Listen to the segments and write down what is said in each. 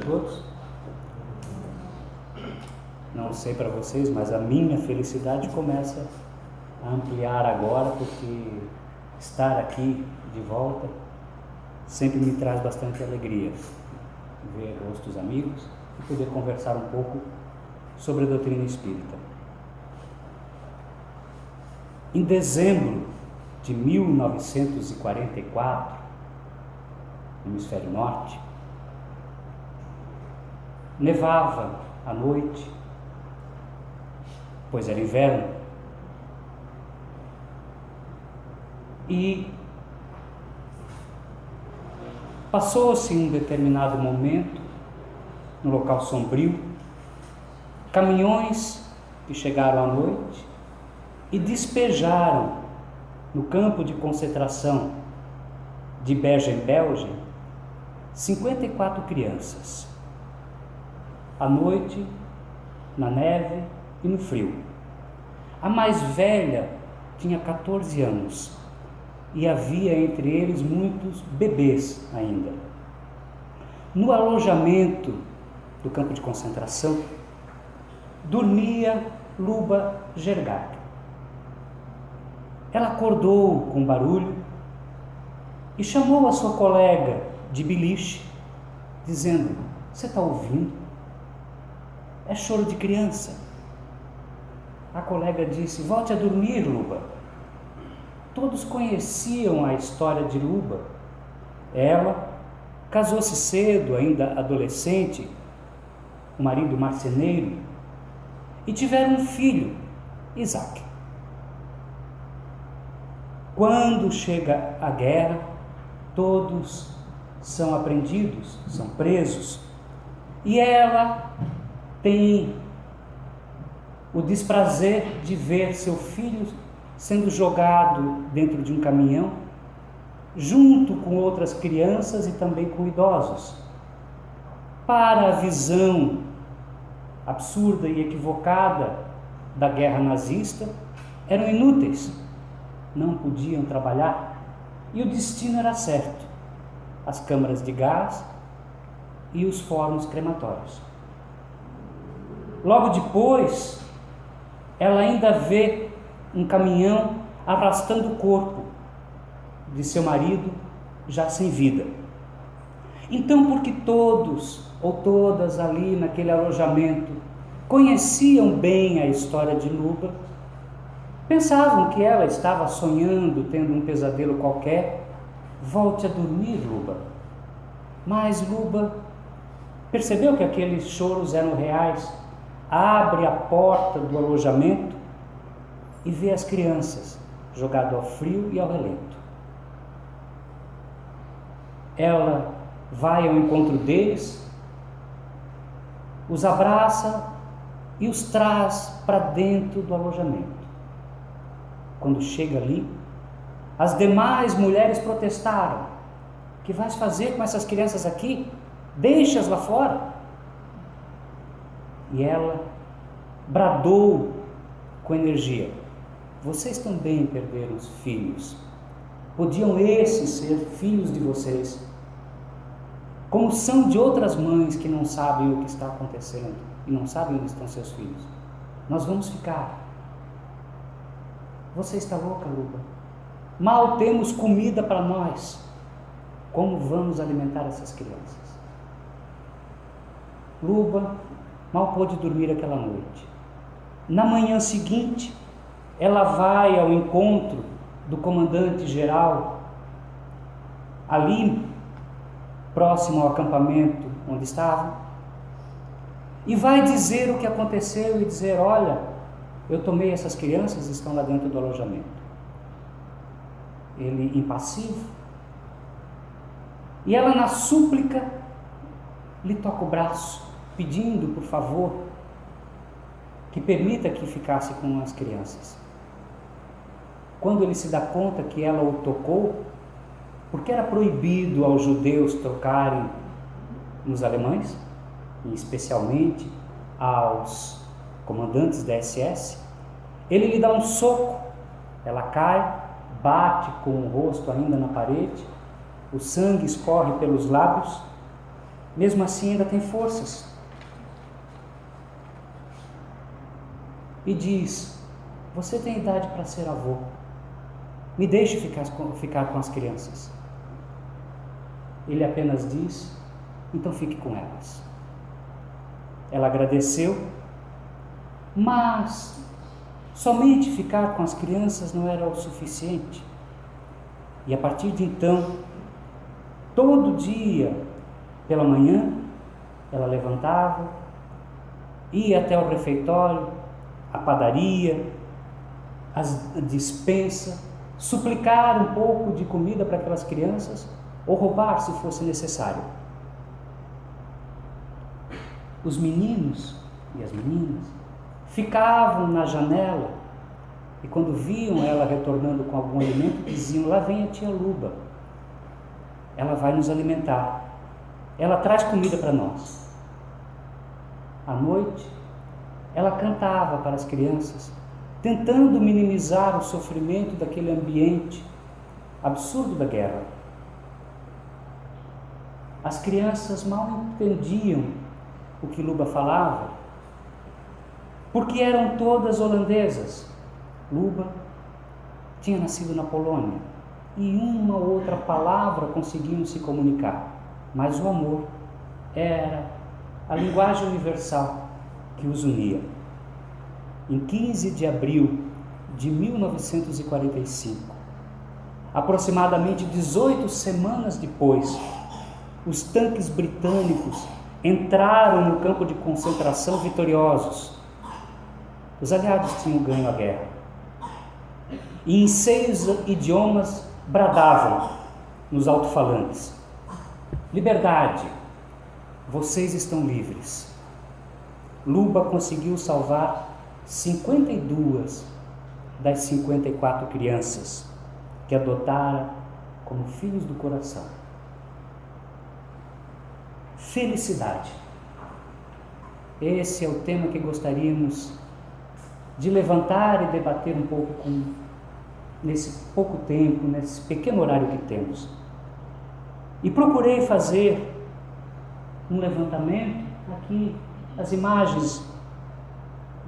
todos. Não sei para vocês, mas a minha felicidade começa a ampliar agora, porque estar aqui de volta sempre me traz bastante alegria. Ver rostos amigos e poder conversar um pouco sobre a doutrina espírita. Em dezembro de 1944, no hemisfério norte, nevava à noite, pois era inverno, e passou-se em um determinado momento, no local sombrio, caminhões que chegaram à noite e despejaram no campo de concentração de Bergen-Belsen 54 crianças. À noite, na neve e no frio. A mais velha tinha 14 anos e havia entre eles muitos bebês ainda. No alojamento do campo de concentração dormia Luba Gergard. Ela acordou com barulho e chamou a sua colega de beliche, dizendo: "Você está ouvindo? É choro de criança." A colega disse: "Volte a dormir, Luba." Todos conheciam a história de Luba. Ela casou-se cedo, ainda adolescente, o marido marceneiro, e tiveram um filho, Isaac. Quando chega a guerra, todos são apreendidos, são presos, e ela tem o desprazer de ver seu filho sendo jogado dentro de um caminhão, junto com outras crianças e também com idosos. Para a visão absurda e equivocada da guerra nazista, eram inúteis, não podiam trabalhar, e o destino era certo: as câmaras de gás e os fornos crematórios. Logo depois, ela ainda vê um caminhão arrastando o corpo de seu marido já sem vida. Então, porque todos ou todas ali naquele alojamento conheciam bem a história de Luba, pensavam que ela estava sonhando, tendo um pesadelo qualquer. "Volte a dormir, Luba." Mas Luba percebeu que aqueles choros eram reais. Abre a porta do alojamento e vê as crianças jogadas ao frio e ao relento. Ela vai ao encontro deles, os abraça e os traz para dentro do alojamento. Quando chega ali, as demais mulheres protestaram: "O que vais fazer com essas crianças aqui? Deixa-as lá fora." E ela bradou com energia: "Vocês também perderam os filhos. Podiam esses ser filhos de vocês, como são de outras mães que não sabem o que está acontecendo e não sabem onde estão seus filhos. Nós vamos ficar." "Você está louca, Luba? Mal temos comida para nós. Como vamos alimentar essas crianças?" Luba mal pôde dormir aquela noite. Na manhã seguinte, ela vai ao encontro do comandante-geral, ali próximo ao acampamento onde estavam, e vai dizer o que aconteceu e dizer: "Olha, eu tomei essas crianças, estão lá dentro do alojamento." Ele impassivo, e ela na súplica lhe toca o braço, pedindo, por favor, que permita que ficasse com as crianças. Quando ele se dá conta que ela o tocou, porque era proibido aos judeus tocarem nos alemães, e especialmente aos comandantes da SS, ele lhe dá um soco, ela cai, bate com o rosto ainda na parede, o sangue escorre pelos lábios, mesmo assim ainda tem forças. E diz: você tem idade para ser avô, me deixe ficar com as crianças. Ele apenas diz: então fique com elas. Ela agradeceu, mas somente ficar com as crianças não era o suficiente. E a partir de então, todo dia, pela manhã, ela levantava, ia até o refeitório, a padaria, a despensa, suplicar um pouco de comida para aquelas crianças, ou roubar se fosse necessário. Os meninos e as meninas ficavam na janela e quando viam ela retornando com algum alimento, diziam: lá vem a tia Luba, ela vai nos alimentar, ela traz comida para nós. À noite, ela cantava para as crianças, tentando minimizar o sofrimento daquele ambiente absurdo da guerra. As crianças mal entendiam o que Luba falava, porque eram todas holandesas. Luba tinha nascido na Polônia e uma ou outra palavra conseguiam se comunicar, mas o amor era a linguagem universal que os unia. Em 15 de abril de 1945, aproximadamente 18 semanas depois, os tanques britânicos entraram no campo de concentração vitoriosos. Os aliados tinham ganho a guerra. E em 6 idiomas bradavam nos alto-falantes: liberdade, vocês estão livres. Luba conseguiu salvar 52 das 54 crianças que adotara como filhos do coração. Felicidade. Esse é o tema que gostaríamos de levantar e debater um pouco nesse pouco tempo, nesse pequeno horário que temos. E procurei fazer um levantamento aqui, as imagens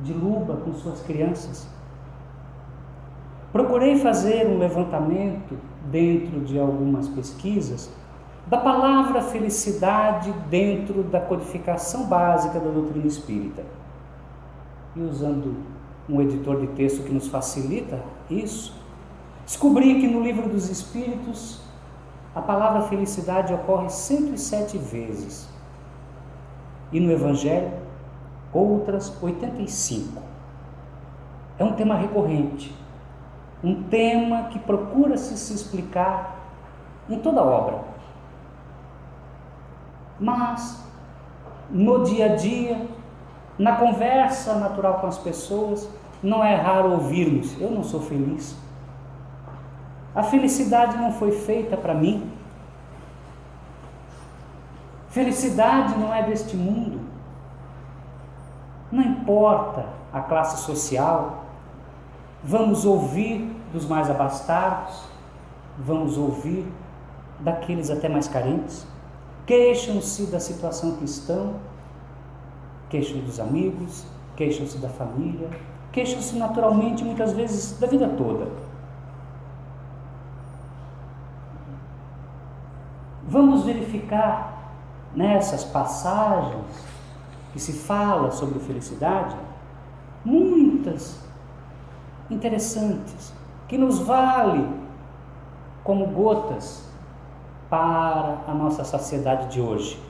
de Luba com suas crianças. Procurei fazer um levantamento dentro de algumas pesquisas da palavra felicidade dentro da codificação básica da doutrina espírita. E usando um editor de texto que nos facilita isso, descobri que no Livro dos Espíritos a palavra felicidade ocorre 107 vezes e no Evangelho outras 85. É um tema recorrente, um tema que procura se explicar em toda a obra. Mas no dia a dia, na conversa natural com as pessoas, não é raro ouvirmos: eu não sou feliz. A felicidade não foi feita para mim. Felicidade não é deste mundo. Não importa a classe social, vamos ouvir dos mais abastados, vamos ouvir daqueles até mais carentes. Queixam-se da situação que estão, queixam-se dos amigos, queixam-se da família, queixam-se naturalmente muitas vezes da vida toda. Vamos verificar nessas passagens que se fala sobre felicidade, muitas interessantes, que nos vale como gotas para a nossa sociedade de hoje.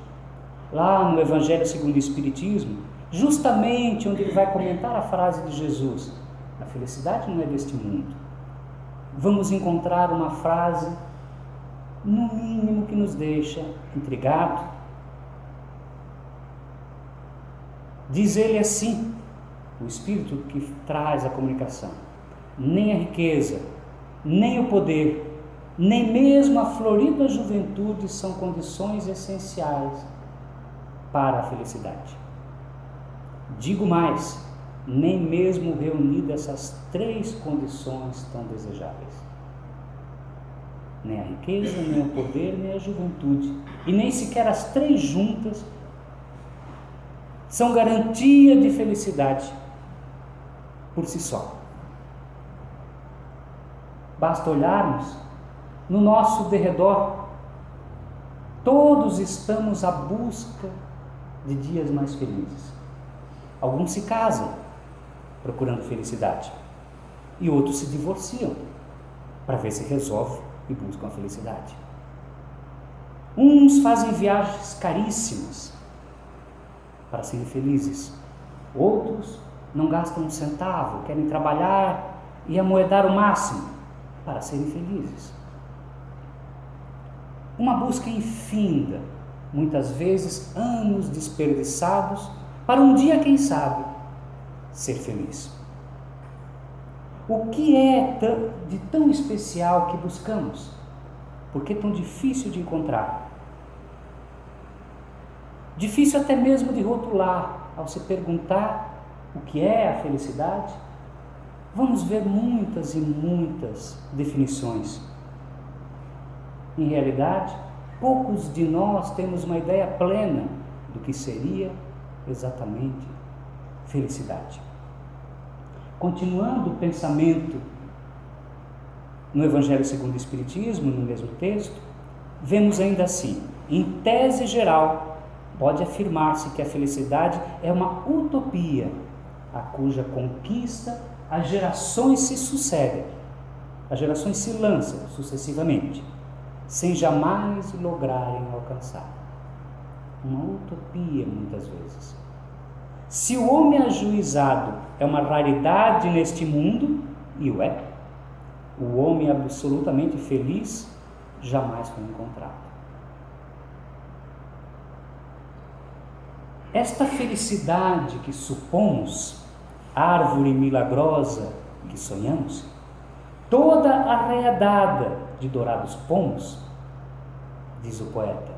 Lá no Evangelho segundo o Espiritismo, justamente onde ele vai comentar a frase de Jesus: a felicidade não é deste mundo, vamos encontrar uma frase, no mínimo, que nos deixa intrigado. Diz ele assim, o Espírito que traz a comunicação: nem a riqueza, nem o poder, nem mesmo a florida juventude são condições essenciais para a felicidade. Digo mais, nem mesmo reunidas essas 3 condições tão desejáveis. nem a riqueza, nem o poder, nem a juventude, e nem sequer as três juntas são garantia de felicidade por si só. Basta olharmos no nosso derredor. Todos estamos à busca de dias mais felizes. Alguns se casam procurando felicidade e outros se divorciam para ver se resolve e buscam a felicidade. Uns fazem viagens caríssimas para serem felizes. Outros não gastam um centavo, querem trabalhar e amoedar o máximo para serem felizes. Uma busca infinda, muitas vezes anos desperdiçados, para um dia, quem sabe, ser feliz. O que é de tão especial que buscamos? Por que é tão difícil de encontrar? Difícil até mesmo de rotular, ao se perguntar o que é a felicidade. Vamos ver muitas e muitas definições. Em realidade, poucos de nós temos uma ideia plena do que seria exatamente felicidade. Continuando o pensamento no Evangelho segundo o Espiritismo, no mesmo texto, vemos ainda assim: em tese geral, pode afirmar-se que a felicidade é uma utopia, a cuja conquista as gerações se sucedem, as gerações se lançam sucessivamente, sem jamais lograrem alcançar. Uma utopia, muitas vezes. Se o homem ajuizado é uma raridade neste mundo, e o é, o homem absolutamente feliz jamais foi encontrado. Esta felicidade que supomos, árvore milagrosa que sonhamos, toda arreadada de dourados pomos, diz o poeta,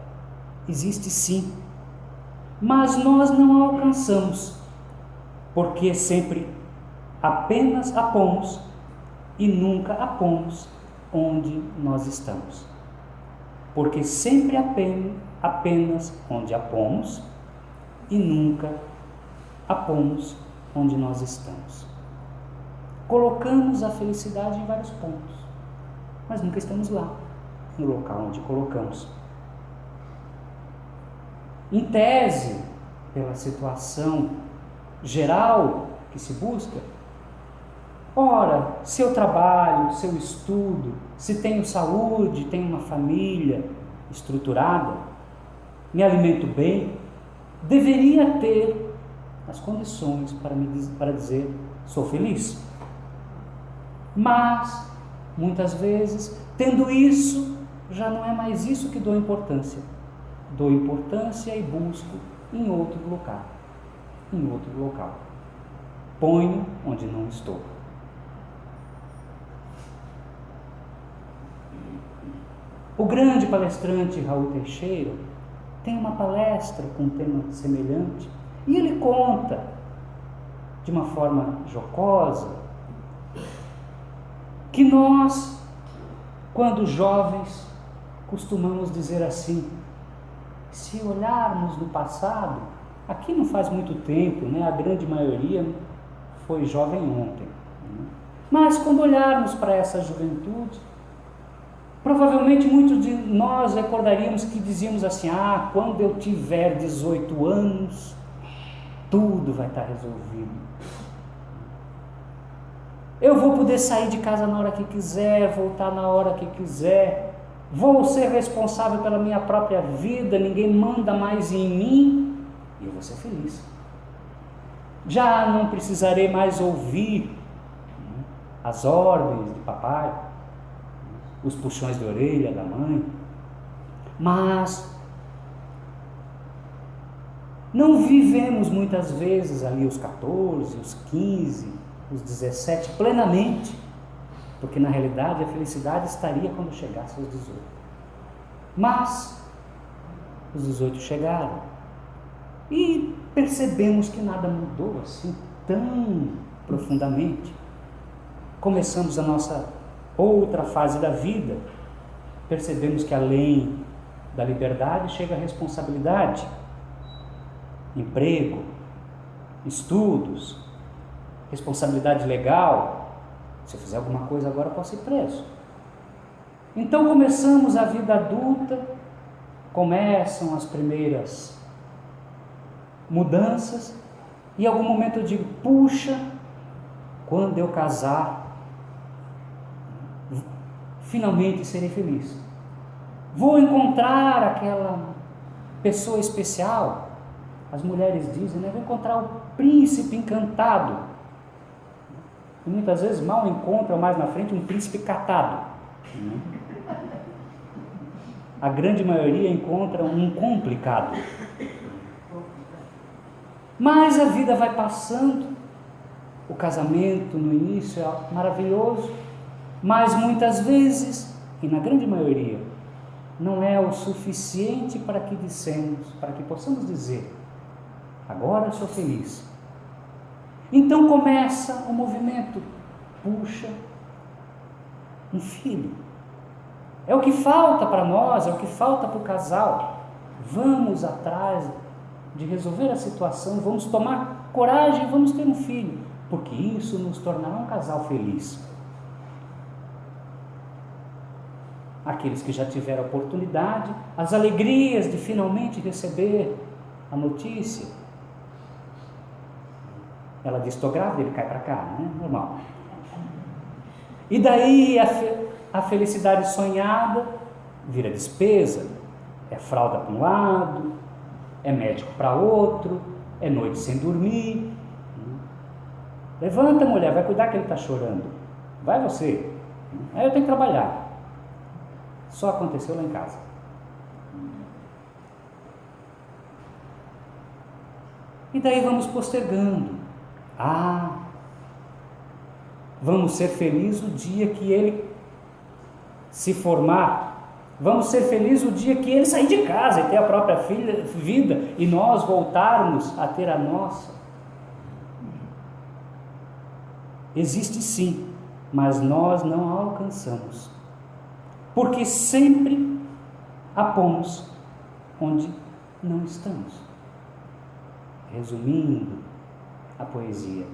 existe sim, mas nós não a alcançamos, porque sempre apenas a pomos e nunca a pomos onde nós estamos. Porque sempre apenas onde a pomos e nunca a pomos onde nós estamos. Colocamos a felicidade em vários pontos, mas nunca estamos lá, no local onde colocamos. Em tese, pela situação geral que se busca, ora, se eu trabalho, se eu estudo, se tenho saúde, tenho uma família estruturada, me alimento bem, deveria ter as condições para dizer sou feliz. Mas, muitas vezes, tendo isso, já não é mais isso que dou importância. Dou importância e busco em outro lugar. Ponho onde não estou. O grande palestrante Raul Teixeira tem uma palestra com um tema semelhante e ele conta de uma forma jocosa que nós, quando jovens, costumamos dizer assim: se olharmos no passado, aqui não faz muito tempo, né? A grande maioria foi jovem ontem, né? Mas quando olharmos para essa juventude, provavelmente muitos de nós recordaríamos que dizíamos assim: quando eu tiver 18 anos, tudo vai estar resolvido. Eu vou poder sair de casa na hora que quiser, voltar na hora que quiser, vou ser responsável pela minha própria vida, ninguém manda mais em mim e eu vou ser feliz. Já não precisarei mais ouvir as ordens de papai, os puxões de orelha da mãe, mas não vivemos muitas vezes ali os 14, os 15, os 17 plenamente, porque na realidade a felicidade estaria quando chegasse aos 18. Mas os 18 chegaram e percebemos que nada mudou assim tão profundamente. Começamos a nossa outra fase da vida percebemos que além da liberdade chega a responsabilidade, emprego, estudos, responsabilidade legal. Se eu fizer alguma coisa agora, eu posso ser preso. Então começamos a vida adulta, começam as primeiras mudanças, e em algum momento eu digo, puxa, quando eu casar, finalmente serei feliz. Vou encontrar aquela pessoa especial. As mulheres dizem, né? Vou encontrar o príncipe encantado. E muitas vezes mal encontram mais na frente um príncipe catado. A grande maioria encontra um complicado. Mas a vida vai passando. O casamento no início é maravilhoso, mas muitas vezes, e na grande maioria, não é o suficiente para que possamos dizer, agora eu sou feliz. Então começa o movimento, puxa, um filho. É o que falta para nós, é o que falta para o casal. Vamos atrás de resolver a situação, vamos tomar coragem e vamos ter um filho, porque isso nos tornará um casal feliz. Aqueles que já tiveram a oportunidade, as alegrias de finalmente receber a notícia. Ela diz, estou grávida, ele cai para cá, né? Normal. E daí a felicidade sonhada vira despesa, é fralda para um lado, é médico para outro, é noite sem dormir. Levanta, mulher, vai cuidar que ele está chorando. Vai você. Aí eu tenho que trabalhar. Só aconteceu lá em casa. E daí vamos postergando. Vamos ser felizes o dia que ele se formar. Vamos ser felizes o dia que ele sair de casa e ter a própria vida e nós voltarmos a ter a nossa. Existe sim, mas nós não a alcançamos. Porque sempre há pontos onde não estamos. Resumindo a poesia.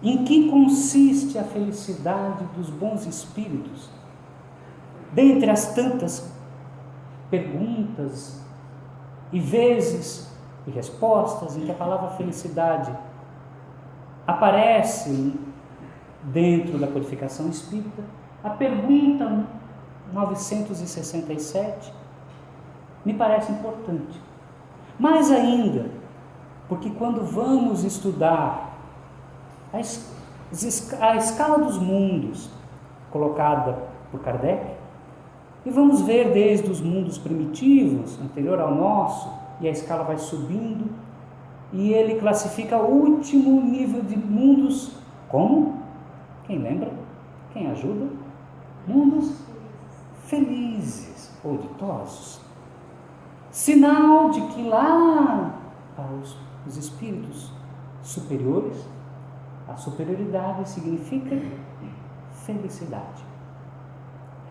Em que consiste a felicidade dos bons espíritos? Dentre as tantas perguntas e vezes e respostas em que a palavra felicidade aparece dentro da codificação espírita, a pergunta 967 me parece importante. Mais ainda, porque quando vamos estudar a escala dos mundos colocada por Kardec, e vamos ver desde os mundos primitivos, anterior ao nosso, e a escala vai subindo, e ele classifica o último nível de mundos como? Quem lembra? Quem ajuda? Mundos felizes ou ditosos. Sinal de que lá, para os espíritos superiores, a superioridade significa felicidade.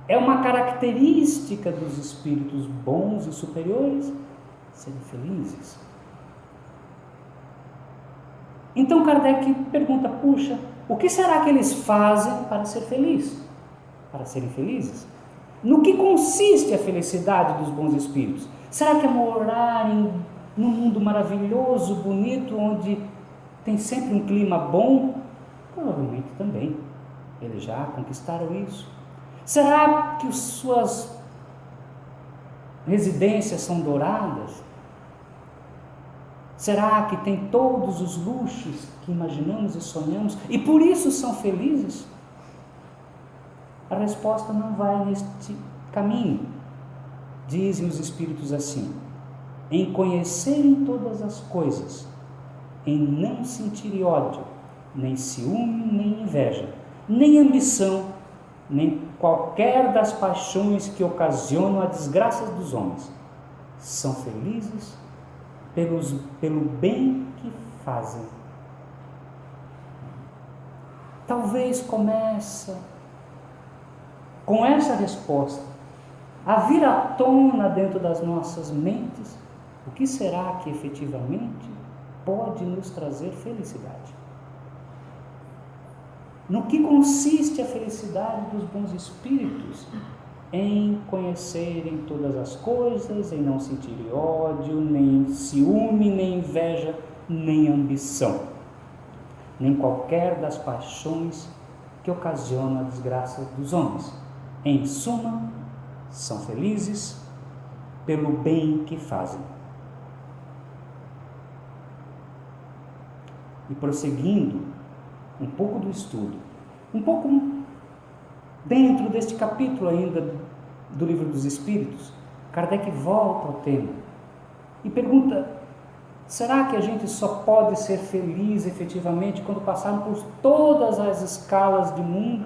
É uma característica dos espíritos bons e superiores serem felizes. Então Kardec pergunta, puxa, o que será que eles fazem para ser felizes? Para serem felizes? No que consiste a felicidade dos bons espíritos? Será que é morar num mundo maravilhoso, bonito, onde tem sempre um clima bom? Provavelmente também. Eles já conquistaram isso. Será que suas residências são douradas? Será que tem todos os luxos que imaginamos e sonhamos e por isso são felizes? A resposta não vai neste caminho. Dizem os espíritos assim: em conhecerem todas as coisas, em não sentir ódio, nem ciúme, nem inveja, nem ambição, nem qualquer das paixões que ocasionam a desgraça dos homens, são felizes pelo bem que fazem. talvez começa com essa resposta a vir à tona dentro das nossas mentes o que será que efetivamente pode nos trazer felicidade. No que consiste a felicidade dos bons espíritos? Em conhecerem todas as coisas, em não sentirem ódio, nem ciúme, nem inveja, nem ambição, nem qualquer das paixões que ocasionam a desgraça dos homens. Em suma, são felizes pelo bem que fazem. E prosseguindo um pouco do estudo, um pouco dentro deste capítulo ainda do Livro dos Espíritos, Kardec volta ao tema e pergunta: será que a gente só pode ser feliz efetivamente quando passarmos por todas as escalas de mundo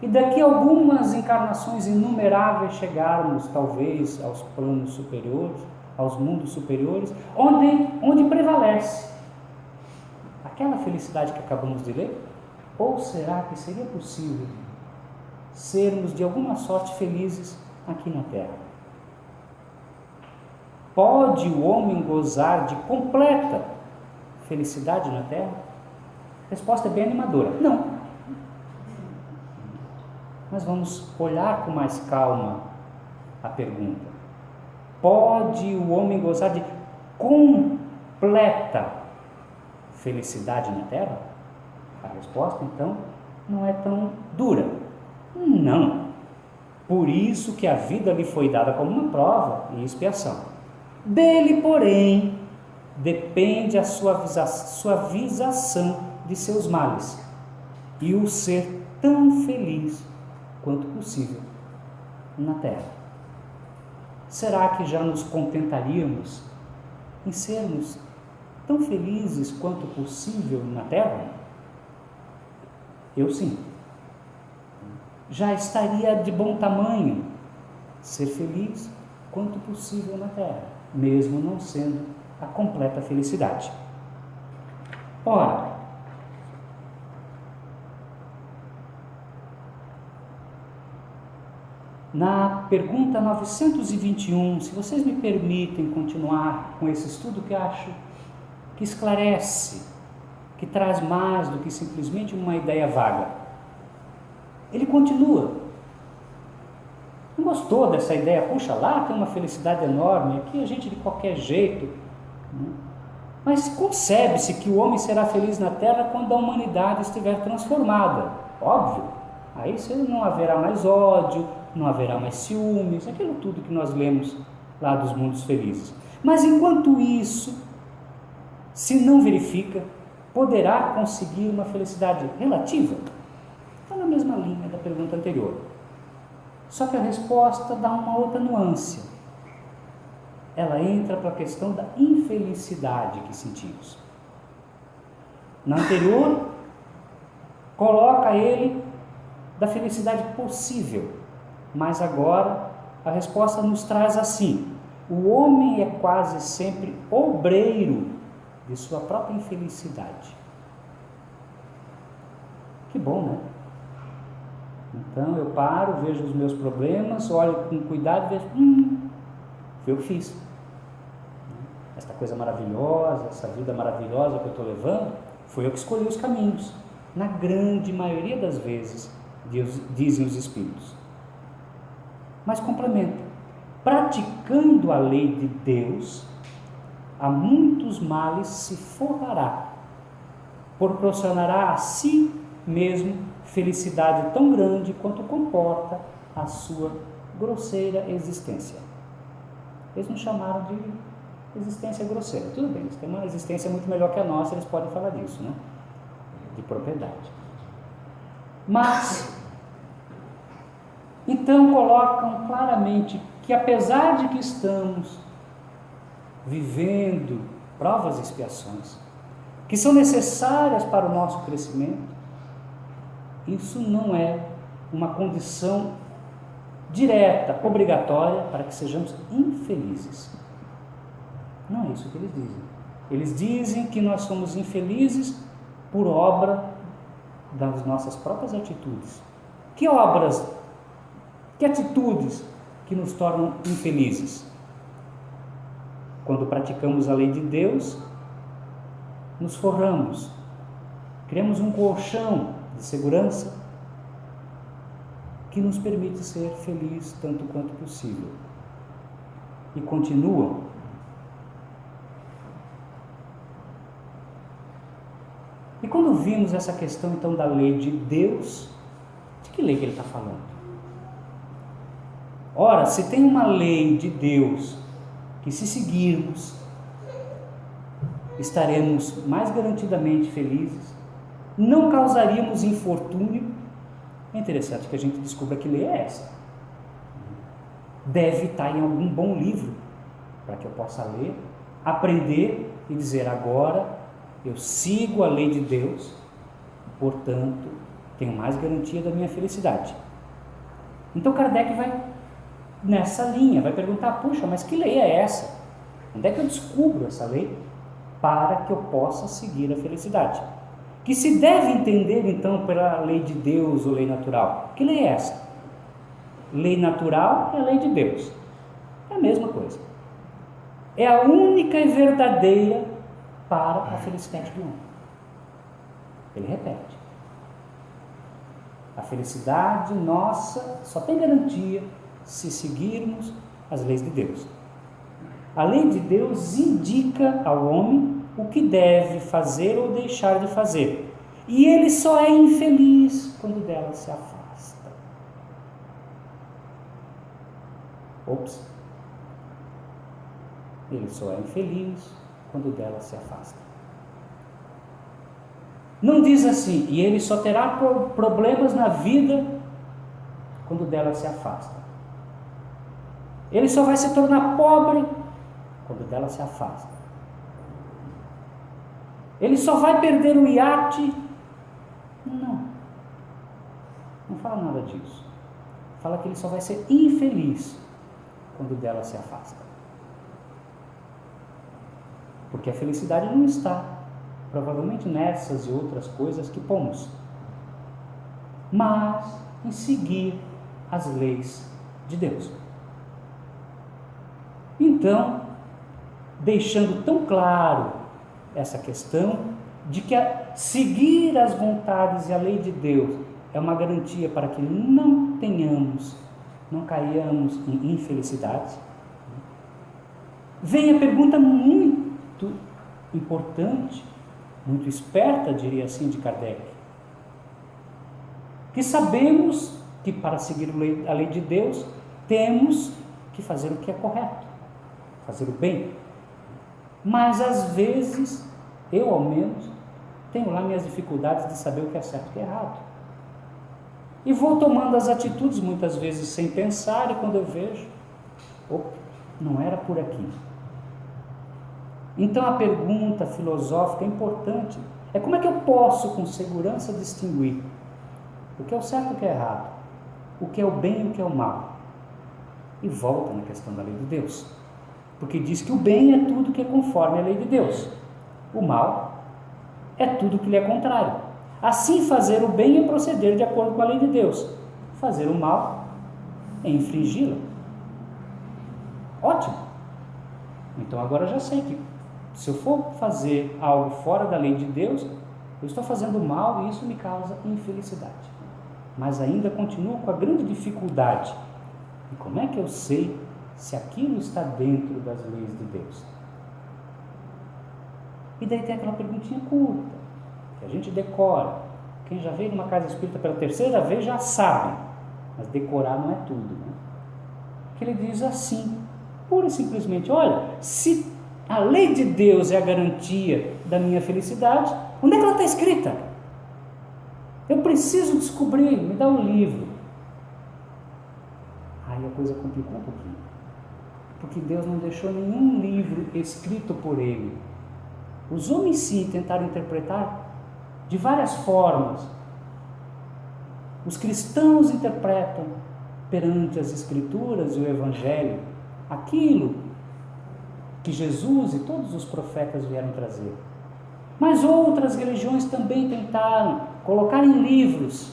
e daqui a algumas encarnações inumeráveis chegarmos talvez aos planos superiores, aos mundos superiores, onde prevalece aquela felicidade que acabamos de ler? Ou será que seria possível sermos de alguma sorte felizes aqui na Terra? Pode o homem gozar de completa felicidade na Terra? A resposta é bem animadora: não. Mas vamos olhar com mais calma a pergunta. Pode o homem gozar de completa felicidade na Terra? A resposta, então, não é tão dura. Não. Por isso que a vida lhe foi dada como uma prova e expiação. Dele, porém, depende a suavização de seus males e o ser tão feliz quanto possível na Terra. Será que já nos contentaríamos em sermos tão felizes quanto possível na Terra? Eu sim. Já estaria de bom tamanho ser feliz quanto possível na Terra, mesmo não sendo a completa felicidade. Ora, na pergunta 921, se vocês me permitem continuar com esse estudo que acho que esclarece, que traz mais do que simplesmente uma ideia vaga. Ele continua. Não gostou dessa ideia? Puxa, lá tem uma felicidade enorme, aqui a gente de qualquer jeito. Mas concebe-se que o homem será feliz na Terra quando a humanidade estiver transformada. Óbvio. Aí não haverá mais ódio, não haverá mais ciúmes, aquilo tudo que nós lemos lá dos mundos felizes. Mas enquanto isso se não verifica, poderá conseguir uma felicidade relativa? Está na mesma linha da pergunta anterior. Só que a resposta dá uma outra nuance. Ela entra para a questão da infelicidade que sentimos. Na anterior, coloca ele da felicidade possível, mas agora a resposta nos traz assim: o homem é quase sempre obreiro de sua própria infelicidade. Que bom, né? Então eu paro, vejo os meus problemas, olho com cuidado e vejo, foi eu que fiz. Esta coisa maravilhosa, essa vida maravilhosa que eu estou levando, foi eu que escolhi os caminhos. Na grande maioria das vezes, dizem os Espíritos. Mas complementa: praticando a lei de Deus, a muitos males se forrará, proporcionará a si mesmo felicidade tão grande quanto comporta a sua grosseira existência. Eles nos chamaram de existência grosseira. Tudo bem, eles têm uma existência muito melhor que a nossa, eles podem falar disso, né? De propriedade. Mas, então colocam claramente que apesar de que estamos vivendo provas e expiações, que são necessárias para o nosso crescimento, isso não é uma condição direta, obrigatória, para que sejamos infelizes. Não é isso que eles dizem. Eles dizem que nós somos infelizes por obra das nossas próprias atitudes. Que obras, que atitudes que nos tornam infelizes? Quando praticamos a lei de Deus, nos forramos, criamos um colchão de segurança que nos permite ser feliz tanto quanto possível. E continuam. E quando vimos essa questão então da lei de Deus, de que lei que ele está falando? Ora, se tem uma lei de Deus que, se seguirmos, estaremos mais garantidamente felizes, não causaríamos infortúnio. É interessante que a gente descubra que lei é essa. Deve estar em algum bom livro, para que eu possa ler, aprender e dizer: agora eu sigo a lei de Deus, portanto, tenho mais garantia da minha felicidade. Então Kardec vai nessa linha, vai perguntar: puxa, mas que lei é essa? Onde é que eu descubro essa lei para que eu possa seguir a felicidade? Que se deve entender então pela lei de Deus ou lei natural? Que lei é essa? Lei natural é a lei de Deus, é a mesma coisa, é a única e verdadeira para a felicidade do homem. Ele repete: a felicidade nossa só tem garantia se seguirmos as leis de Deus. A lei de Deus indica ao homem o que deve fazer ou deixar de fazer, e ele só é infeliz quando dela se afasta. Ele só é infeliz quando dela se afasta. Não diz assim: e ele só terá problemas na vida quando dela se afasta. Ele só vai se tornar pobre quando dela se afasta. Ele só vai perder o iate. Não fala nada disso. Fala que ele só vai ser infeliz quando dela se afasta. Porque a felicidade não está, provavelmente, nessas e outras coisas que pomos, mas em seguir as leis de Deus. Então, deixando tão claro essa questão de que seguir as vontades e a lei de Deus é uma garantia para que não caiamos em infelicidade, vem a pergunta muito importante, muito esperta, diria assim, de Kardec, que sabemos que para seguir a lei de Deus temos que fazer o que é correto, fazer o bem, mas às vezes, eu ao menos, tenho lá minhas dificuldades de saber o que é certo e o que é errado, e vou tomando as atitudes muitas vezes sem pensar, e quando eu vejo, não era por aqui. Então a pergunta filosófica importante é: como é que eu posso com segurança distinguir o que é o certo e o que é errado, o que é o bem e o que é o mal? E volta na questão da lei de Deus, porque diz que o bem é tudo que é conforme à lei de Deus, o mal é tudo que lhe é contrário. Assim, fazer o bem é proceder de acordo com a lei de Deus, fazer o mal é infringi-la. Ótimo! Então agora eu já sei que se eu for fazer algo fora da lei de Deus, eu estou fazendo mal e isso me causa infelicidade. Mas ainda continuo com a grande dificuldade: e como é que eu sei se aquilo está dentro das leis de Deus? E daí tem aquela perguntinha curta, que a gente decora. Quem já veio numa casa espírita pela terceira vez já sabe, mas decorar não é tudo, né? Que ele diz assim, pura e simplesmente: olha, se a lei de Deus é a garantia da minha felicidade, onde é que ela está escrita? Eu preciso descobrir, me dá um livro. Aí a coisa complicou um pouquinho, porque Deus não deixou nenhum livro escrito por Ele. Os homens sim tentaram interpretar de várias formas. Os cristãos interpretam perante as Escrituras e o Evangelho aquilo que Jesus e todos os profetas vieram trazer. Mas outras religiões também tentaram colocar em livros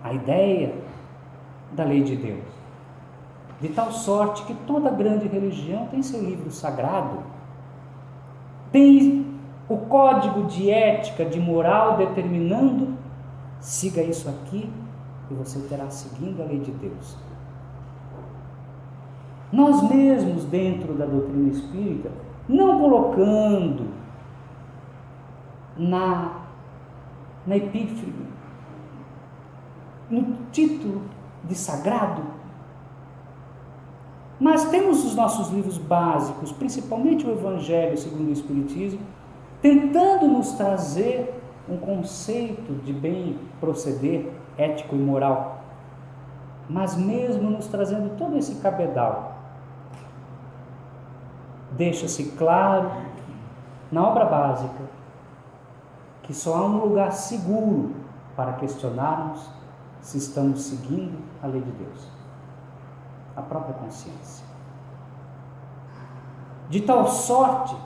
a ideia da lei de Deus, de tal sorte que toda grande religião tem seu livro sagrado, tem o código de ética, de moral, determinando: siga isso aqui e você terá seguindo a lei de Deus. Nós mesmos, dentro da doutrina espírita, não colocando na epígrafe, no título de sagrado, mas temos os nossos livros básicos, principalmente o Evangelho segundo o Espiritismo, tentando nos trazer um conceito de bem proceder ético e moral, mas mesmo nos trazendo todo esse cabedal. Deixa-se claro na obra básica que só há um lugar seguro para questionarmos se estamos seguindo a lei de Deus: a própria consciência. De tal sorte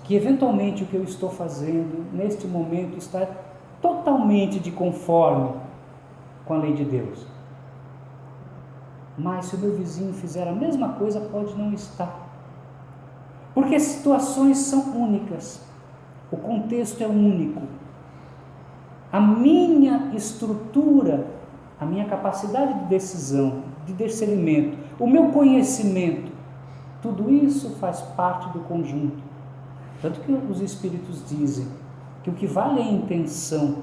que eventualmente o que eu estou fazendo neste momento está totalmente de conforme com a lei de Deus. Mas se o meu vizinho fizer a mesma coisa, pode não estar. Porque as situações são únicas, o contexto é único. A minha estrutura, a minha capacidade de decisão, de discernimento, o meu conhecimento, tudo isso faz parte do conjunto. Tanto que os Espíritos dizem que o que vale é a intenção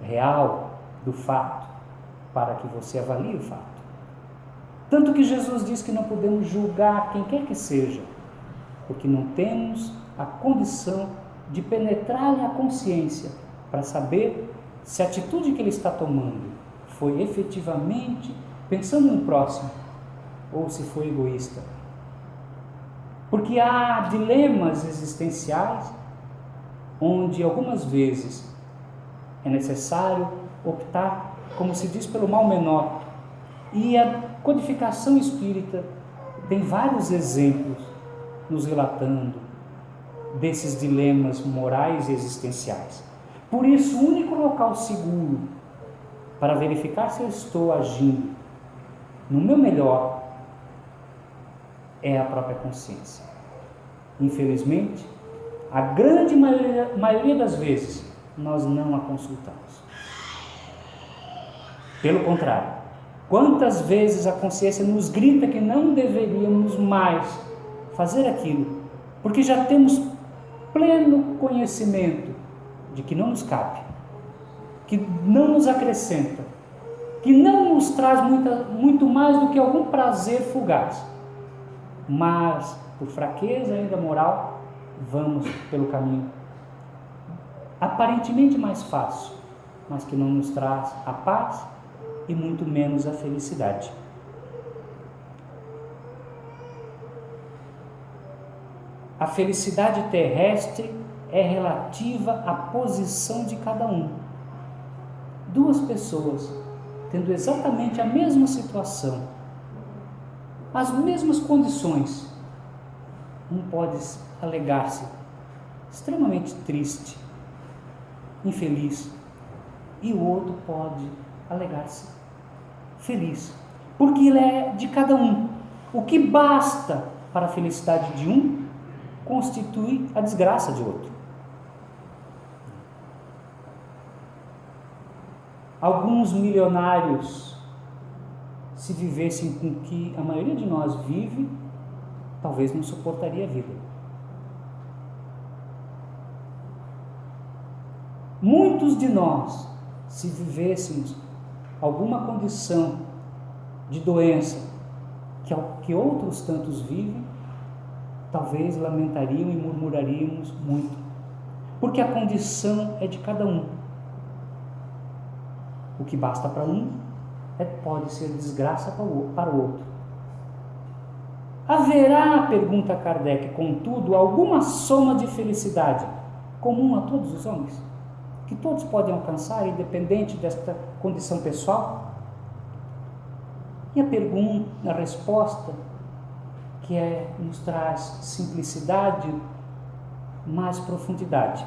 real do fato, para que você avalie o fato. Tanto que Jesus diz que não podemos julgar quem quer que seja, porque não temos a condição de penetrar-lhe a consciência para saber se a atitude que ele está tomando foi efetivamente pensando no próximo ou se foi egoísta. Porque há dilemas existenciais onde algumas vezes é necessário optar, como se diz, pelo mal menor. E a codificação espírita tem vários exemplos nos relatando desses dilemas morais e existenciais. Por isso, o único local seguro para verificar se eu estou agindo no meu melhor é a própria consciência. Infelizmente, a grande maioria das vezes, nós não a consultamos. Pelo contrário, quantas vezes a consciência nos grita que não deveríamos mais fazer aquilo, porque já temos pleno conhecimento de que não nos cabe, que não nos acrescenta, que não nos traz muito mais do que algum prazer fugaz. Mas, por fraqueza ainda moral, vamos pelo caminho aparentemente mais fácil, mas que não nos traz a paz e muito menos a felicidade. A felicidade terrestre é relativa à posição de cada um. Duas pessoas tendo exatamente a mesma situação, as mesmas condições, um pode alegar-se extremamente triste, infeliz, e o outro pode alegar-se feliz, porque ele é de cada um. O que basta para a felicidade de um constitui a desgraça de outro. Alguns milionários, se vivessem com o que a maioria de nós vive, talvez não suportaria a vida. Muitos de nós, se vivêssemos alguma condição de doença que outros tantos vivem, talvez lamentariam e murmuraríamos muito, porque a condição é de cada um. O que basta para um pode ser desgraça para o outro. Haverá, pergunta Kardec, contudo, alguma soma de felicidade comum a todos os homens, que todos podem alcançar, independente desta condição pessoal? E a resposta, que nos traz simplicidade mais profundidade.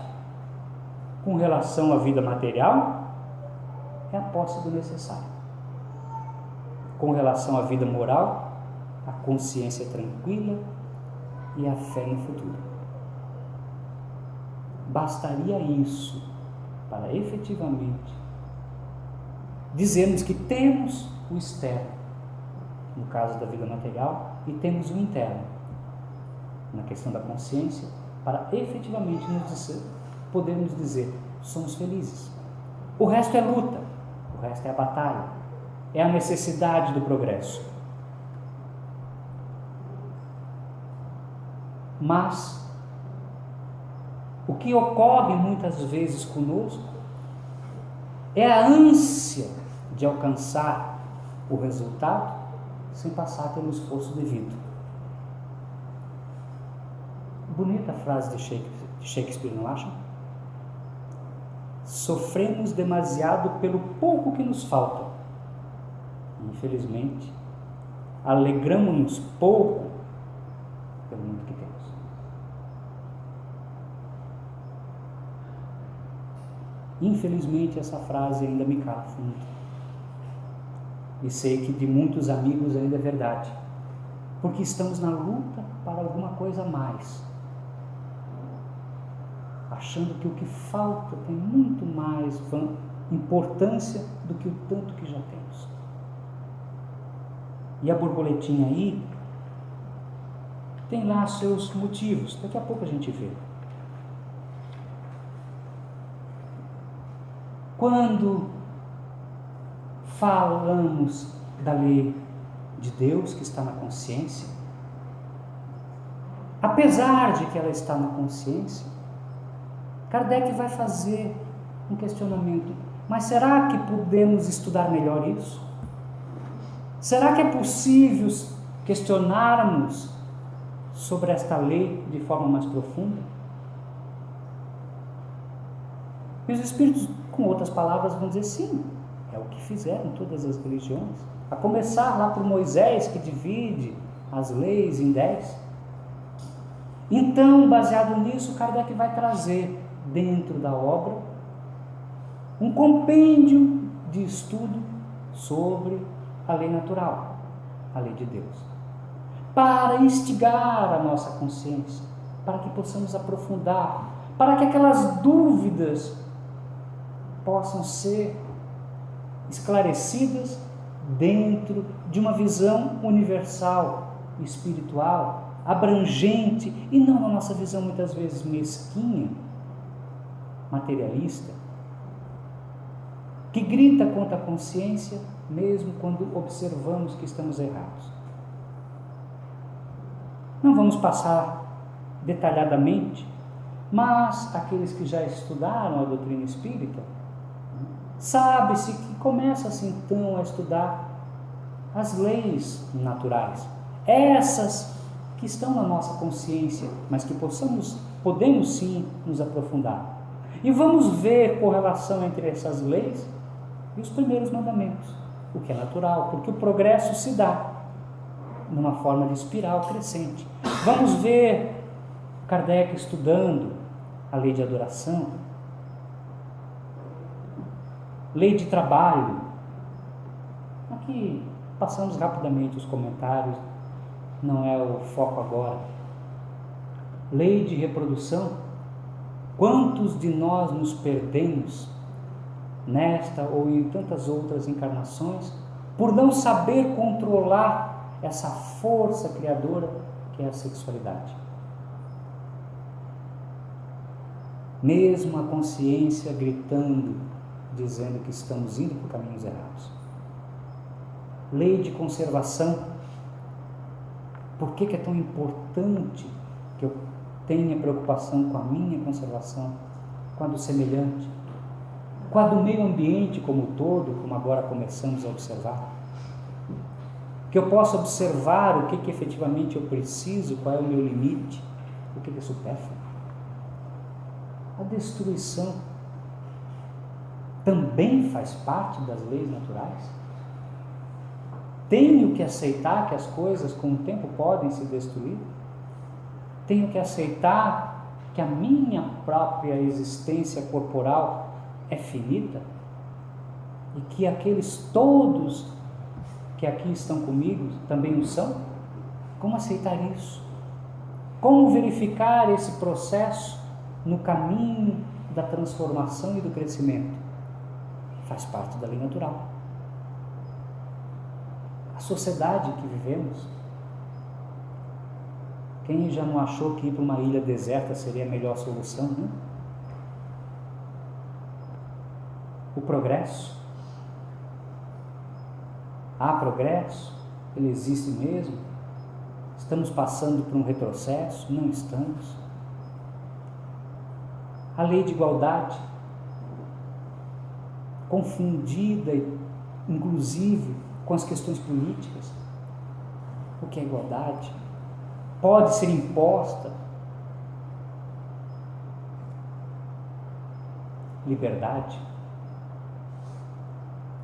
Com relação à vida material, é a posse do necessário. Com relação à vida moral, a consciência tranquila e a fé no futuro. Bastaria isso para efetivamente dizermos que temos o externo, no caso da vida material, e temos o interno, na questão da consciência, para efetivamente podermos dizer, somos felizes. O resto é luta, o resto é a batalha, é a necessidade do progresso. Mas o que ocorre muitas vezes conosco é a ânsia de alcançar o resultado sem passar pelo esforço devido. Bonita a frase de Shakespeare, não acha? Sofremos demasiado pelo pouco que nos falta. Infelizmente, alegramos-nos pouco pelo muito que temos. Infelizmente, essa frase ainda me cala fundo. E sei que de muitos amigos ainda é verdade. Porque estamos na luta para alguma coisa a mais. Achando que o que falta tem muito mais importância do que o tanto que já temos. E a borboletinha aí tem lá seus motivos. Daqui a pouco a gente vê. Quando falamos da lei de Deus que está na consciência, apesar de que ela está na consciência, Kardec vai fazer um questionamento. Mas será que podemos estudar melhor isso? Será que é possível questionarmos sobre esta lei de forma mais profunda? E os Espíritos, com outras palavras, vão dizer sim, é o que fizeram todas as religiões. A começar lá por Moisés, que divide as leis em 10. Então, baseado nisso, Kardec vai trazer dentro da obra um compêndio de estudo sobre a lei natural, a lei de Deus, para instigar a nossa consciência, para que possamos aprofundar, para que aquelas dúvidas possam ser esclarecidas dentro de uma visão universal, espiritual, abrangente, e não na nossa visão muitas vezes mesquinha, materialista, que grita contra a consciência mesmo quando observamos que estamos errados. Não vamos passar detalhadamente, mas aqueles que já estudaram a doutrina espírita, sabe-se que começa-se então a estudar as leis naturais, essas que estão na nossa consciência, mas que podemos sim nos aprofundar. E vamos ver correlação entre essas leis e os primeiros mandamentos, o que é natural, porque o progresso se dá numa forma de espiral crescente. Vamos ver Kardec estudando a lei de adoração, lei de trabalho. Aqui passamos rapidamente os comentários, não é o foco agora. Lei de reprodução. Quantos de nós nos perdemos nesta ou em tantas outras encarnações por não saber controlar essa força criadora que é a sexualidade? Mesmo a consciência gritando, dizendo que estamos indo por caminhos errados. Lei de conservação. Por que é tão importante que eu tenha preocupação com a minha conservação, com a do semelhante, com a do meio ambiente como um todo, como agora começamos a observar? Que eu possa observar o que efetivamente eu preciso, qual é o meu limite, o que é supérfluo. A destruição também faz parte das leis naturais. Tenho que aceitar que as coisas com o tempo podem se destruir. Tenho que aceitar que a minha própria existência corporal é finita e que aqueles todos que aqui estão comigo também o são? Como aceitar isso? Como verificar esse processo no caminho da transformação e do crescimento? Faz parte da lei natural. A sociedade que vivemos, quem já não achou que ir para uma ilha deserta seria a melhor solução, né? O progresso. Há progresso? Ele existe mesmo? Estamos passando por um retrocesso? Não estamos. A lei de igualdade, confundida, inclusive, com as questões políticas. O que é igualdade? Pode ser imposta. Liberdade.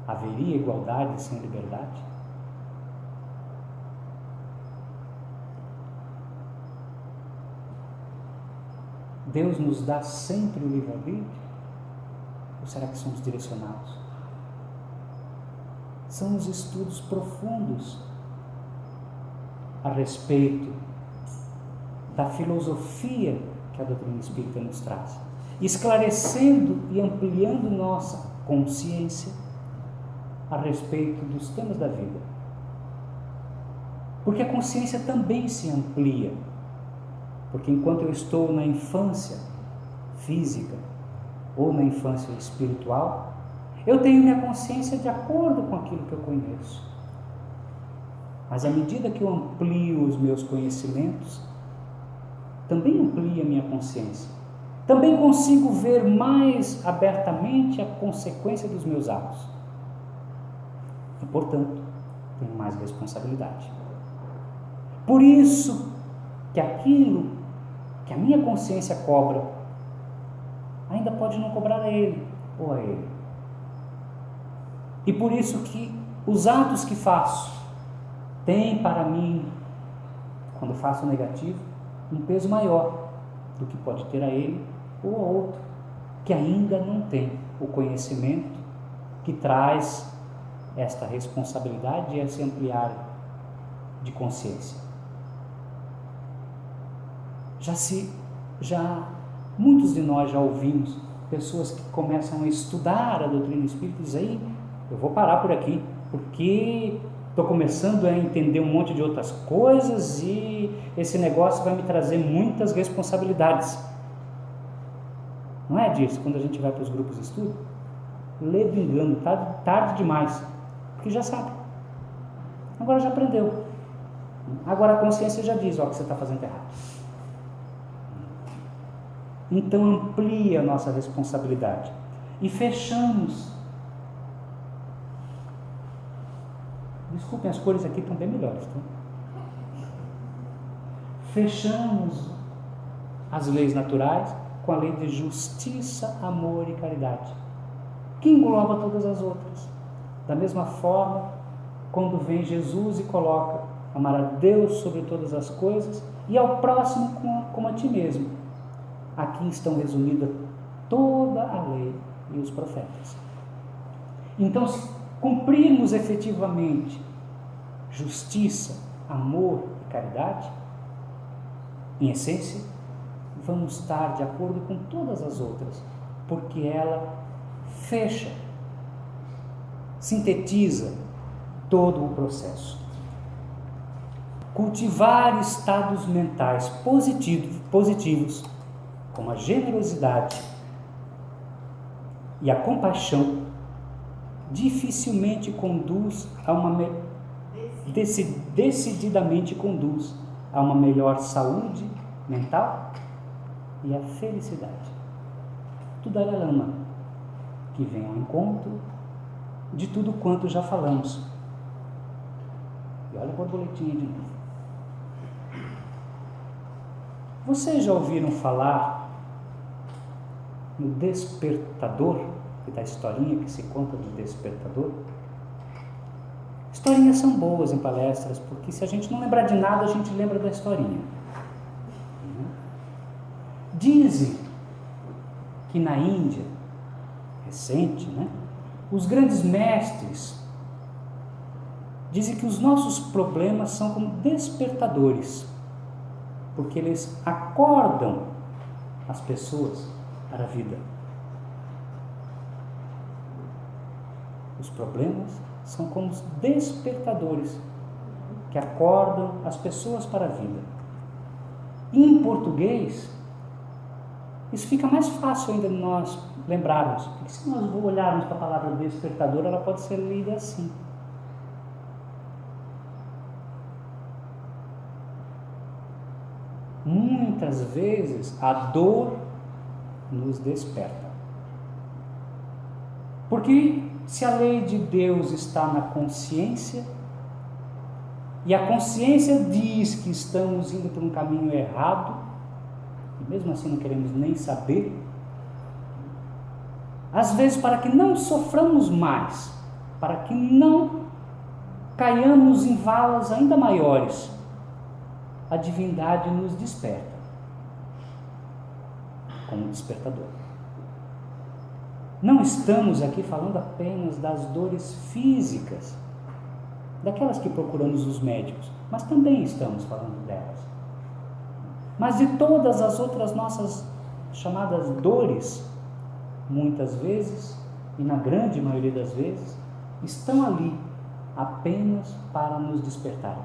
Haveria igualdade sem liberdade? Deus nos dá sempre o livre-arbítrio? Ou será que somos direcionados? São os estudos profundos a respeito da filosofia que a doutrina espírita nos traz, esclarecendo e ampliando nossa consciência a respeito dos temas da vida. Porque a consciência também se amplia. Porque enquanto eu estou na infância física ou na infância espiritual, eu tenho minha consciência de acordo com aquilo que eu conheço. Mas à medida que eu amplio os meus conhecimentos, também amplia a minha consciência. Também consigo ver mais abertamente a consequência dos meus atos. E, portanto, tenho mais responsabilidade. Por isso que aquilo que a minha consciência cobra, ainda pode não cobrar a ele ou a ele. E por isso que os atos que faço têm para mim, quando faço negativo, um peso maior do que pode ter a ele ou a outro, que ainda não tem o conhecimento que traz esta responsabilidade e esse ampliar de consciência. Muitos de nós já ouvimos pessoas que começam a estudar a doutrina espírita e dizem: aí, eu vou parar por aqui, porque estou começando a entender um monte de outras coisas e esse negócio vai me trazer muitas responsabilidades. Não é disso? Quando a gente vai para os grupos de estudo, lê do engano, tarde demais, porque já sabe, agora já aprendeu, agora a consciência já diz: ó, que você está fazendo errado. Então amplia a nossa responsabilidade e fechamos. Desculpem, as cores aqui estão bem melhores, tá? Fechamos as leis naturais com a lei de justiça, amor e caridade, que engloba todas as outras. Da mesma forma, quando vem Jesus e coloca amar a Deus sobre todas as coisas e ao próximo como a ti mesmo. Aqui estão resumidas toda a lei e os profetas. Então, se cumprirmos efetivamente justiça, amor e caridade, em essência, vamos estar de acordo com todas as outras, porque ela fecha, sintetiza todo o processo. Cultivar estados mentais positivos, como a generosidade e a compaixão, dificilmente conduz a decididamente conduz a uma melhor saúde mental e a felicidade. Tudo é lama que vem ao encontro de tudo quanto já falamos. E olha a borboletinha de novo. Vocês já ouviram falar no despertador, e da historinha que se conta do despertador? Historinhas são boas em palestras, porque se a gente não lembrar de nada, a gente lembra da historinha. Diz Dizem que na Índia, recente, os grandes mestres dizem que os nossos problemas são como despertadores, porque eles acordam as pessoas para a vida. Os problemas são como os despertadores que acordam as pessoas para a vida. E em português, isso fica mais fácil ainda de nós lembrarmos, porque se nós olharmos para a palavra despertador, ela pode ser lida assim. Muitas vezes a dor nos desperta. Porque se a lei de Deus está na consciência, e a consciência diz que estamos indo por um caminho errado, e mesmo assim não queremos nem saber, às vezes para que não soframos mais, para que não caiamos em valas ainda maiores, a divindade nos desperta, como despertador. Não estamos aqui falando apenas das dores físicas, daquelas que procuramos os médicos, mas também estamos falando delas. Mas de todas as outras nossas chamadas dores, muitas vezes, e na grande maioria das vezes, estão ali apenas para nos despertar.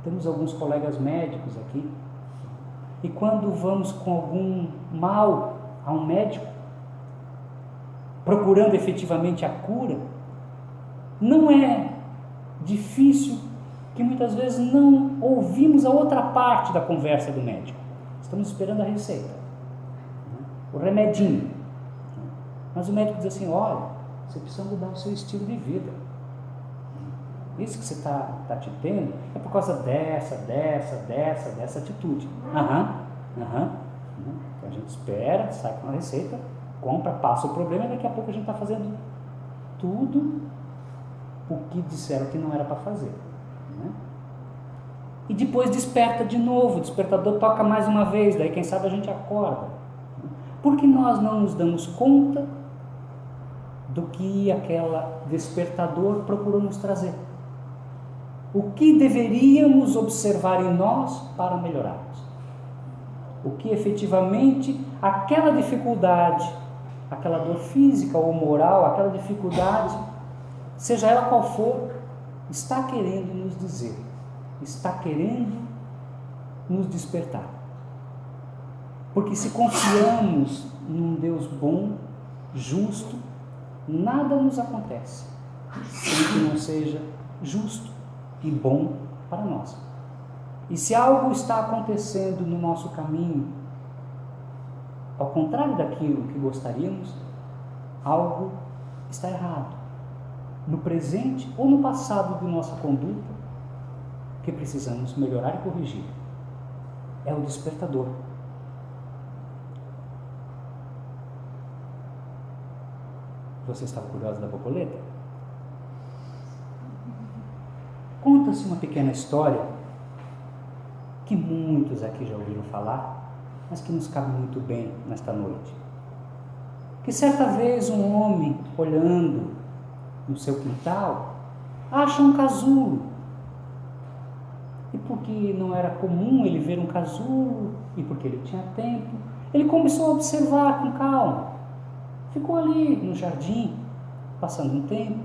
Temos alguns colegas médicos aqui, e quando vamos com algum mal a um médico, procurando efetivamente a cura, não é difícil que muitas vezes não ouvimos a outra parte da conversa do médico. Estamos esperando a receita, o remedinho. Mas o médico diz assim: olha, você precisa mudar o seu estilo de vida. Isso que você está te tendo é por causa dessa atitude. Então a gente espera, sai com a receita, compra, passa o problema, e daqui a pouco a gente está fazendo tudo o que disseram que não era para fazer. E depois desperta de novo, o despertador toca mais uma vez, daí quem sabe a gente acorda. Porque nós não nos damos conta do que aquela despertador procurou nos trazer. O que deveríamos observar em nós para melhorarmos? O que efetivamente aquela dificuldade, aquela dor física ou moral, aquela dificuldade, seja ela qual for, está querendo nos dizer, está querendo nos despertar. Porque se confiamos num Deus bom, justo, nada nos acontece sem que não seja justo e bom para nós. E se algo está acontecendo no nosso caminho, ao contrário daquilo que gostaríamos, algo está errado, no presente ou no passado de nossa conduta, que precisamos melhorar e corrigir. É o despertador. Você estava curioso da borboleta? Conta-se uma pequena história que muitos aqui já ouviram falar, mas que nos cabe muito bem nesta noite. Que certa vez um homem, olhando no seu quintal, acha um casulo. E porque não era comum ele ver um casulo, e porque ele tinha tempo, ele começou a observar com calma. Ficou ali no jardim, passando um tempo,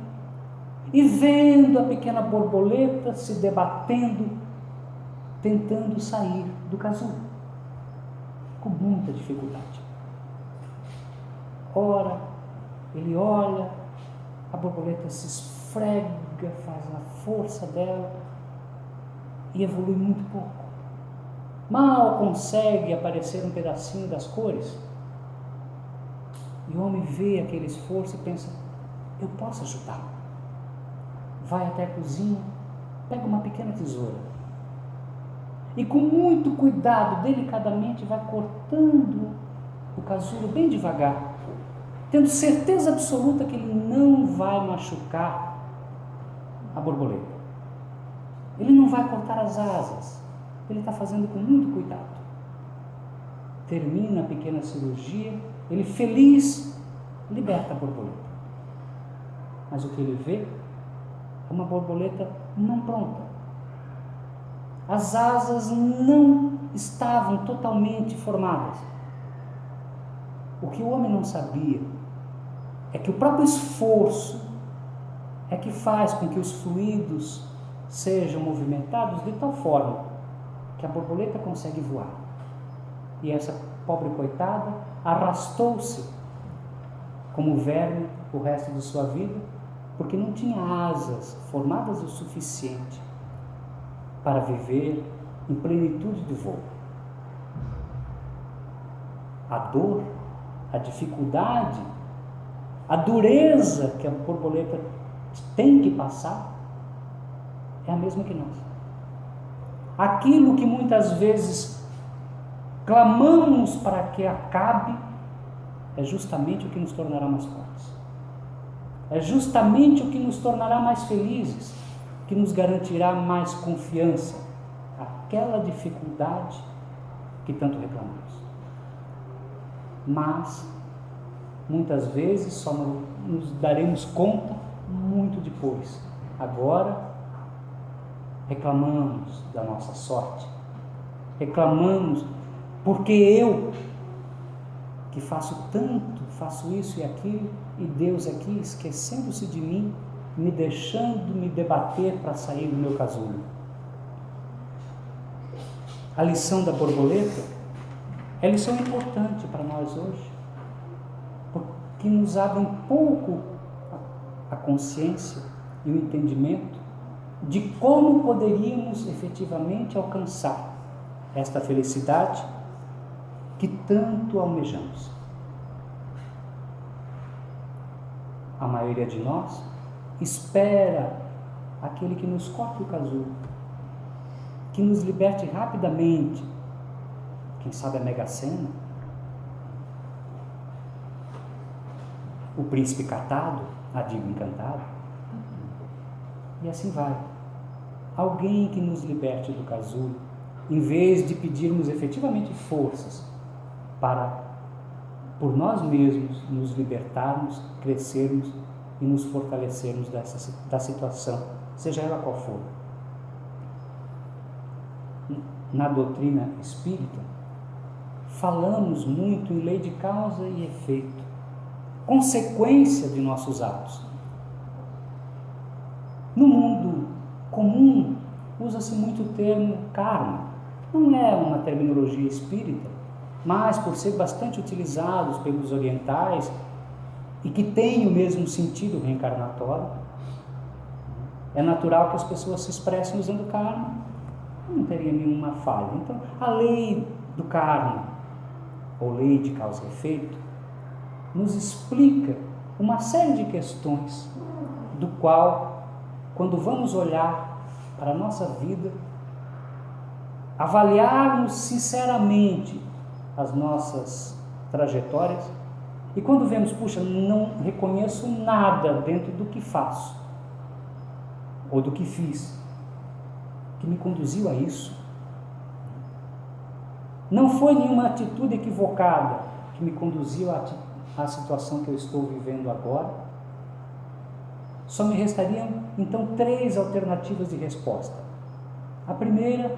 e vendo a pequena borboleta se debatendo, tentando sair do casulo, com muita dificuldade. Ora, ele olha, a borboleta se esfrega, faz a força dela e evolui muito pouco. Mal consegue aparecer um pedacinho das cores. E o homem vê aquele esforço e pensa: eu posso ajudar. Vai até a cozinha, pega uma pequena tesoura e com muito cuidado, delicadamente, vai cortando o casulo bem devagar, tendo certeza absoluta que ele não vai machucar a borboleta. Ele não vai cortar as asas, ele está fazendo com muito cuidado. termina a pequena cirurgia, ele feliz liberta a borboleta. Mas o que ele vê é uma borboleta não pronta. As asas não estavam totalmente formadas. O que o homem não sabia é que o próprio esforço é que faz com que os fluidos sejam movimentados de tal forma que a borboleta consegue voar. E essa pobre coitada arrastou-se como verme o resto de sua vida, porque não tinha asas formadas o suficiente para viver em plenitude de voo. A dor, a dificuldade, a dureza que a borboleta tem que passar é a mesma que nós. Aquilo que muitas vezes clamamos para que acabe é justamente o que nos tornará mais fortes. É justamente o que nos tornará mais felizes, que nos garantirá mais confiança. Aquela dificuldade que tanto reclamamos. Mas, muitas vezes, só nos daremos conta muito depois. Agora, reclamamos da nossa sorte. Reclamamos porque eu, que faço tanto, faço isso e aquilo, e Deus aqui esquecendo-se de mim, me deixando me debater para sair do meu casulo. A lição da borboleta é lição importante para nós hoje, porque nos abre um pouco a consciência e o entendimento de como poderíamos efetivamente alcançar esta felicidade que tanto almejamos. A maioria de nós espera aquele que nos corte o casulo, que nos liberte rapidamente, quem sabe a Mega Sena, o príncipe catado, a digo encantado, e assim vai. Alguém que nos liberte do casulo, em vez de pedirmos efetivamente forças para, por nós mesmos, nos libertarmos, crescermos e nos fortalecermos da situação, seja ela qual for. Na doutrina espírita, falamos muito em lei de causa e efeito, consequência de nossos atos. No mundo comum, usa-se muito o termo karma. Não é uma terminologia espírita, mas por ser bastante utilizados pelos orientais e que tem o mesmo sentido reencarnatório, é natural que as pessoas se expressem usando karma, não teria nenhuma falha. Então, a lei do karma, ou lei de causa e efeito, nos explica uma série de questões do qual, quando vamos olhar para a nossa vida, avaliarmos sinceramente as nossas trajetórias, e quando vemos, puxa, não reconheço nada dentro do que faço, ou do que fiz, que me conduziu a isso. Não foi nenhuma atitude equivocada que me conduziu à situação que eu estou vivendo agora. Só me restariam, então, 3 alternativas de resposta. A primeira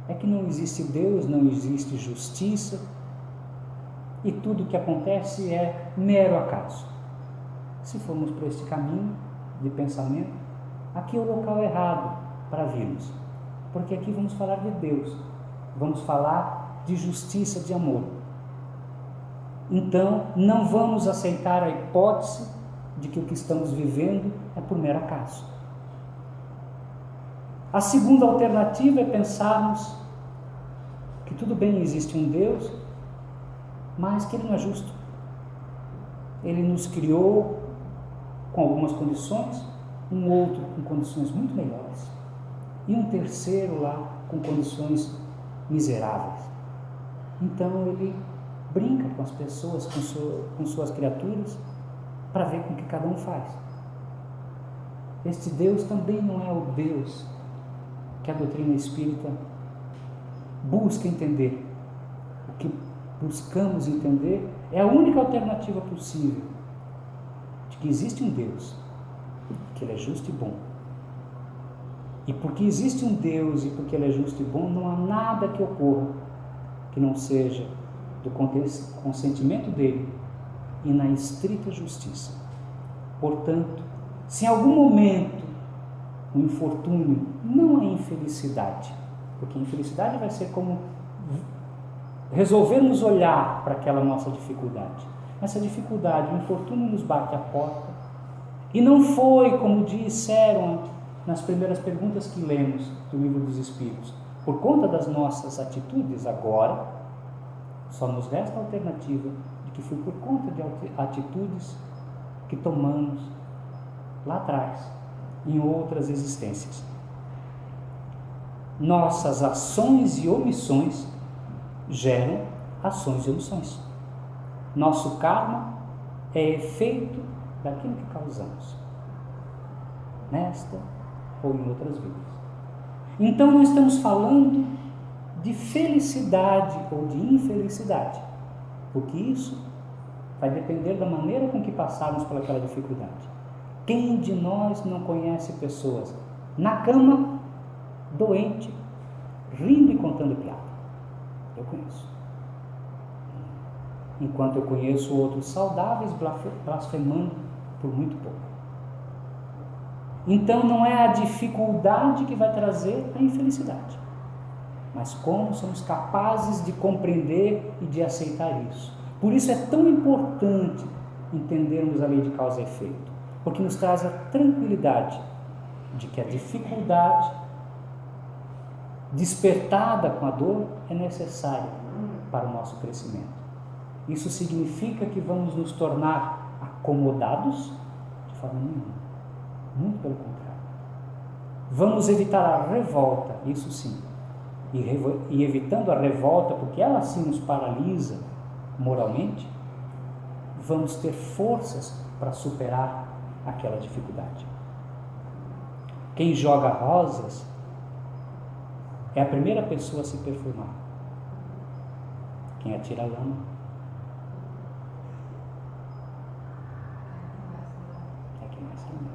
é que não existe Deus, não existe justiça, e tudo o que acontece é mero acaso. Se formos por este caminho de pensamento, aqui é o local errado para virmos, porque aqui vamos falar de Deus, vamos falar de justiça, de amor. Então, não vamos aceitar a hipótese de que o que estamos vivendo é por mero acaso. A segunda alternativa é pensarmos que tudo bem, existe um Deus, mas que Ele não é justo. Ele nos criou com algumas condições, um outro com condições muito melhores, e um terceiro lá com condições miseráveis. Então Ele brinca com as pessoas, com suas criaturas, para ver com o que cada um faz. Este Deus também não é o Deus que a doutrina espírita busca entender. O que buscamos entender, é a única alternativa possível de que existe um Deus, que Ele é justo e bom. E porque existe um Deus e porque Ele é justo e bom, não há nada que ocorra que não seja do consentimento dEle e na estrita justiça. Portanto, se em algum momento o infortúnio não é infelicidade, porque a infelicidade vai ser como resolvermos olhar para aquela nossa dificuldade. Essa dificuldade, o infortúnio nos bate à porta, e não foi, como disseram nas primeiras perguntas que lemos do Livro dos Espíritos, por conta das nossas atitudes agora, só nos resta a alternativa de que foi por conta de atitudes que tomamos lá atrás, em outras existências. Nossas ações e omissões geram ações e omissões. Nosso karma é efeito daquilo que causamos, nesta ou em outras vidas. Então não estamos falando de felicidade ou de infelicidade, porque isso vai depender da maneira com que passarmos por aquela dificuldade. Quem de nós não conhece pessoas na cama, doente, rindo e contando piada? Eu conheço. Enquanto eu conheço outros saudáveis blasfemando por muito pouco. Então não é a dificuldade que vai trazer a infelicidade, mas como somos capazes de compreender e de aceitar isso. Por isso é tão importante entendermos a lei de causa e efeito, porque nos traz a tranquilidade de que a dificuldade despertada com a dor é necessária para o nosso crescimento. Isso significa que vamos nos tornar acomodados? De forma nenhuma. Muito pelo contrário. Vamos evitar a revolta, isso sim. E evitando a revolta, porque ela sim nos paralisa moralmente, vamos ter forças para superar aquela dificuldade. Quem joga rosas é a primeira pessoa a se perfumar. Quem atira lama é quem mais queima.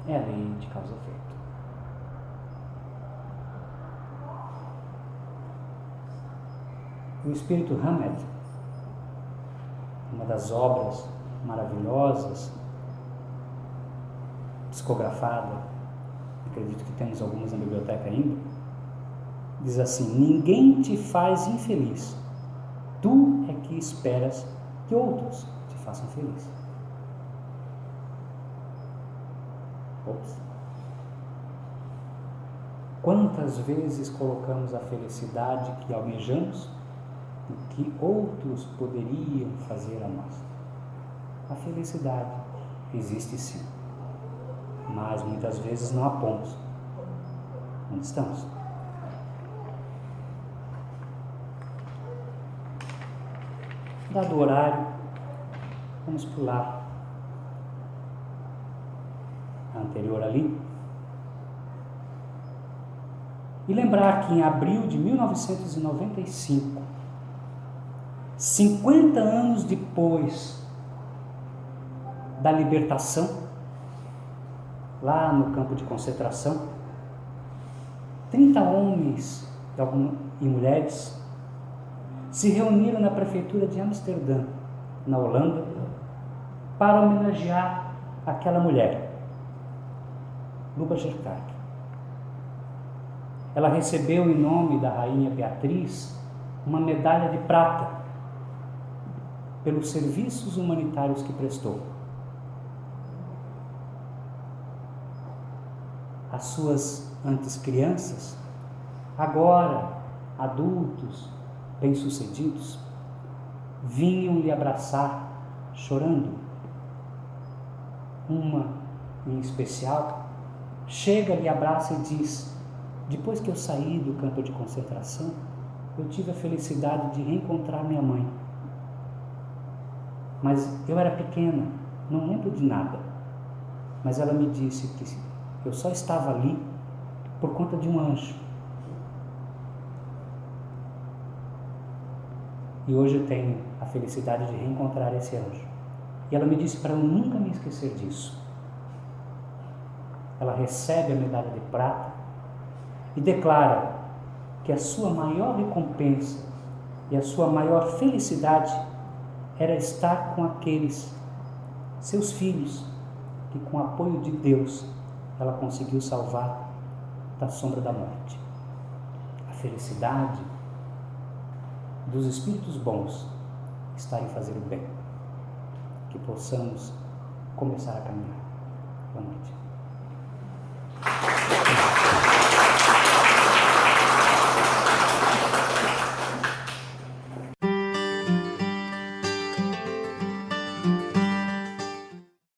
É a lei de causa e efeito. O Espírito Hamed, uma das obras maravilhosas, psicografada, acredito que temos algumas na biblioteca ainda, diz assim: ninguém te faz infeliz, tu é que esperas que outros te façam feliz. Ops. Quantas vezes colocamos a felicidade que almejamos no que outros poderiam fazer a nós? A felicidade existe sim, mas muitas vezes não a pomos onde estamos. Dado o horário, vamos pular a anterior ali e lembrar que em abril de 1995, 50 anos depois da libertação, lá no campo de concentração, 30 homens e mulheres se reuniram na prefeitura de Amsterdã, na Holanda, para homenagear aquela mulher, Luba Gercak. Ela recebeu em nome da rainha Beatriz uma medalha de prata pelos serviços humanitários que prestou. As suas antes crianças, agora adultos bem-sucedidos, vinham lhe abraçar chorando. Uma em especial chega, lhe abraça e diz: depois que eu saí do campo de concentração, eu tive a felicidade de reencontrar minha mãe. Mas eu era pequena, não lembro de nada. Mas ela me disse que eu só estava ali por conta de um anjo. E hoje eu tenho a felicidade de reencontrar esse anjo. E ela me disse para eu nunca me esquecer disso. Ela recebe a medalha de prata e declara que a sua maior recompensa e a sua maior felicidade era estar com aqueles seus filhos que, com o apoio de Deus, ela conseguiu salvar da sombra da morte. A felicidade dos espíritos bons está em fazer o bem. Que possamos começar a caminhar. Boa noite.